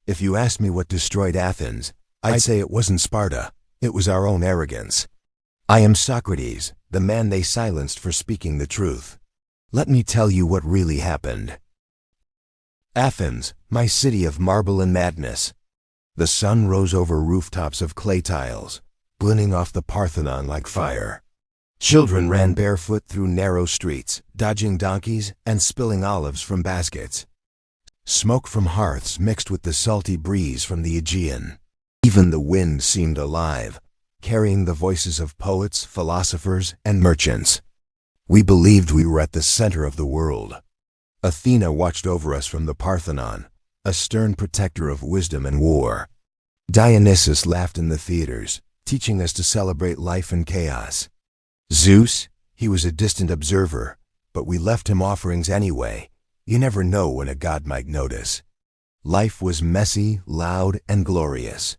If you asked me what destroyed Athens, I'd say it wasn't Sparta, it was our own arrogance. I am Socrates, the man they silenced for speaking the truth. Let me tell you what really happened. Athens, my city of marble and madness. The sun rose over rooftops of clay tiles, blending off the Parthenon like fire. Children ran barefoot through narrow streets, dodging donkeys and spilling olives from baskets. Smoke from hearths mixed with the salty breeze from the Aegean. Even the wind seemed alive, carrying the voices of poets, philosophers, and merchants. We believed we were at the center of the world. Athena watched over us from the Parthenon, a stern protector of wisdom and war. Dionysus laughed in the theaters, teaching us to celebrate life in chaos. Zeus, he was a distant observer, but we left him offerings anyway. You never know when a god might notice. Life was messy, loud, and glorious.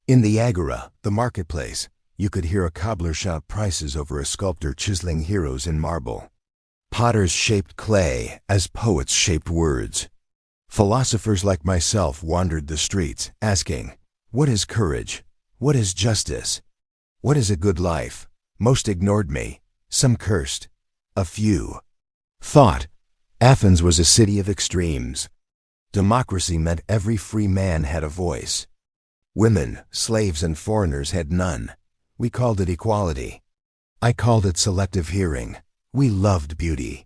In the agora, the marketplace, you could hear a cobbler shout prices over a sculptor chiseling heroes in marble. Potters shaped clay as poets shaped words. Philosophers like myself wandered the streets, asking, what is courage? What is justice? What is a good life? Most ignored me. Some cursed. A few thought Athens was a city of extremes. Democracy meant every free man had a voice. Women, slaves, and foreigners had none. We called it equality. I called it selective hearing. We loved beauty.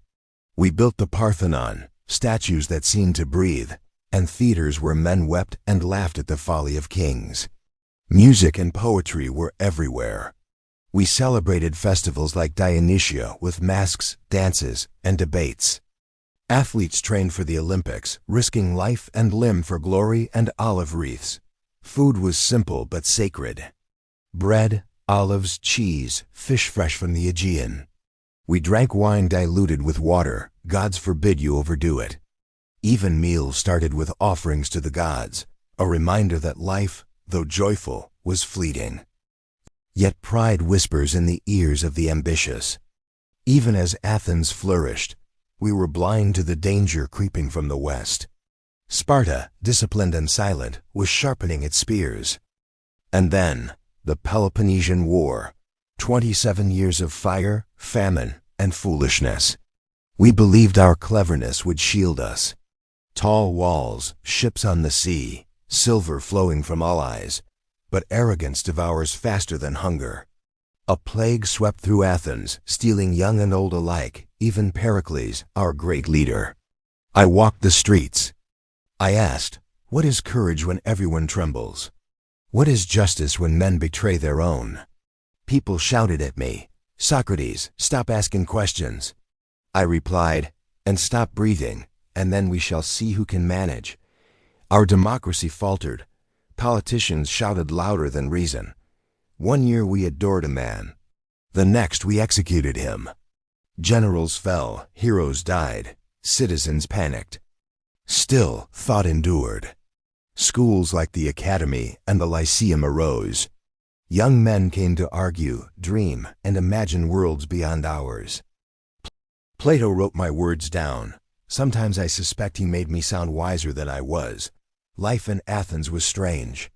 We built the Parthenon, statues that seemed to breathe, and theaters where men wept and laughed at the folly of kings. Music and poetry were everywhere. We celebrated festivals like Dionysia with masks, dances, and debates. Athletes trained for the Olympics, risking life and limb for glory and olive wreaths. Food was simple but sacred. Bread, olives, cheese, fish fresh from the Aegean. We drank wine diluted with water. Gods forbid you overdo it. Even meals started with offerings to the gods, a reminder that life, though joyful, was fleeting. Yet pride whispers in the ears of the ambitious. Even as Athens flourished, we were blind to the danger creeping from the west. Sparta, disciplined and silent, was sharpening its spears. And then, the Peloponnesian War, 27 years of fire, famine, and foolishness. We believed our cleverness would shield us. Tall walls, ships on the sea, silver flowing from all eyes, but arrogance devours faster than hunger. A plague swept through Athens, stealing young and old alike, even Pericles, our great leader. I walked the streets. I asked, what is courage when everyone trembles? What is justice when men betray their own? People shouted at me, Socrates, stop asking questions. I replied, and stop breathing, and then we shall see who can manage. Our democracy faltered. Politicians shouted louder than reason. One year we adored a man. The next we executed him. Generals fell, heroes died, citizens panicked. Still, thought endured. Schools like the Academy and the Lyceum arose. Young men came to argue, dream, and imagine worlds beyond ours. Plato wrote my words down. Sometimes I suspect he made me sound wiser than I was. Life in Athens was strange.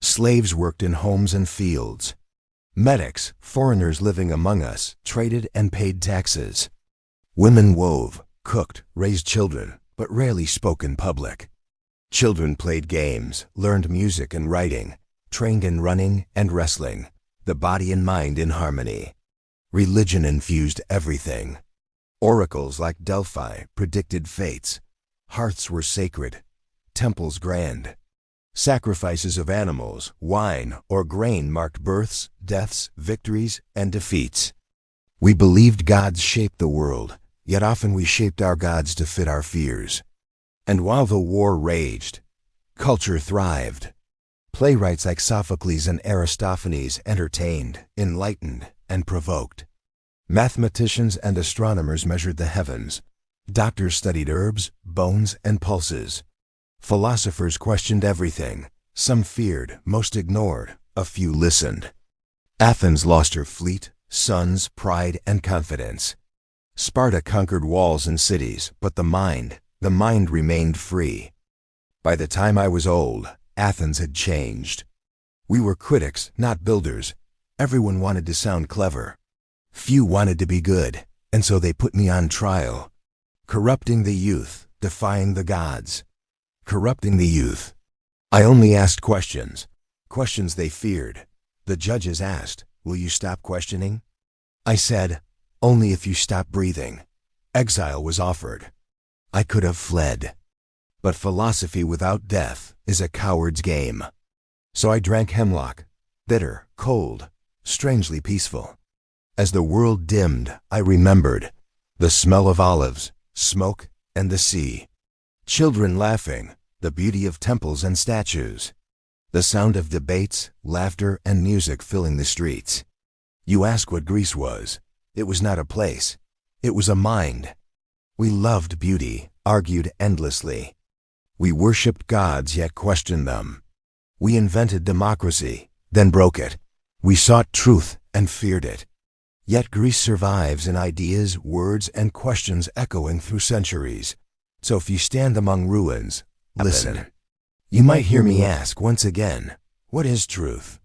Slaves worked in homes and fields. Medics, foreigners living among us, traded and paid taxes. Women wove, cooked, raised children, but rarely spoke in public. Children played games, learned music and writing, trained in running and wrestling, the body and mind in harmony. Religion infused everything. Oracles like Delphi predicted fates. Hearths were sacred, temples grand. Sacrifices of animals, wine, or grain marked births, deaths, victories, and defeats. We believed gods shaped the world, yet often we shaped our gods to fit our fears. And while the war raged, culture thrived. Playwrights like Sophocles and Aristophanes entertained, enlightened, and provoked. Mathematicians and astronomers measured the heavens. Doctors studied herbs, bones, and pulses. Philosophers questioned everything. Some feared, most ignored, a few listened. Athens lost her fleet, sons, pride, and confidence. Sparta conquered walls and cities, but the mind remained free. By the time I was old, Athens had changed. We were critics, not builders. Everyone wanted to sound clever. Few wanted to be good, and so they put me on trial. Corrupting the youth, defying the gods. Corrupting the youth. I only asked questions. Questions they feared. The judges asked, "Will you stop questioning?" I said, "Only if you stop breathing." Exile was offered. I could have fled. But philosophy without death is a coward's game. So I drank hemlock, bitter, cold, strangely peaceful. As the world dimmed, I remembered the smell of olives, smoke, and the sea. Children laughing, the beauty of temples and statues. The sound of debates, laughter, and music filling the streets. You ask what Greece was. It was not a place. It was a mind. We loved beauty, argued endlessly. We worshipped gods yet questioned them. We invented democracy, then broke it. We sought truth and feared it. Yet Greece survives in ideas, words, and questions echoing through centuries. So if you stand among ruins, listen. You might hear me ask once again, what is truth?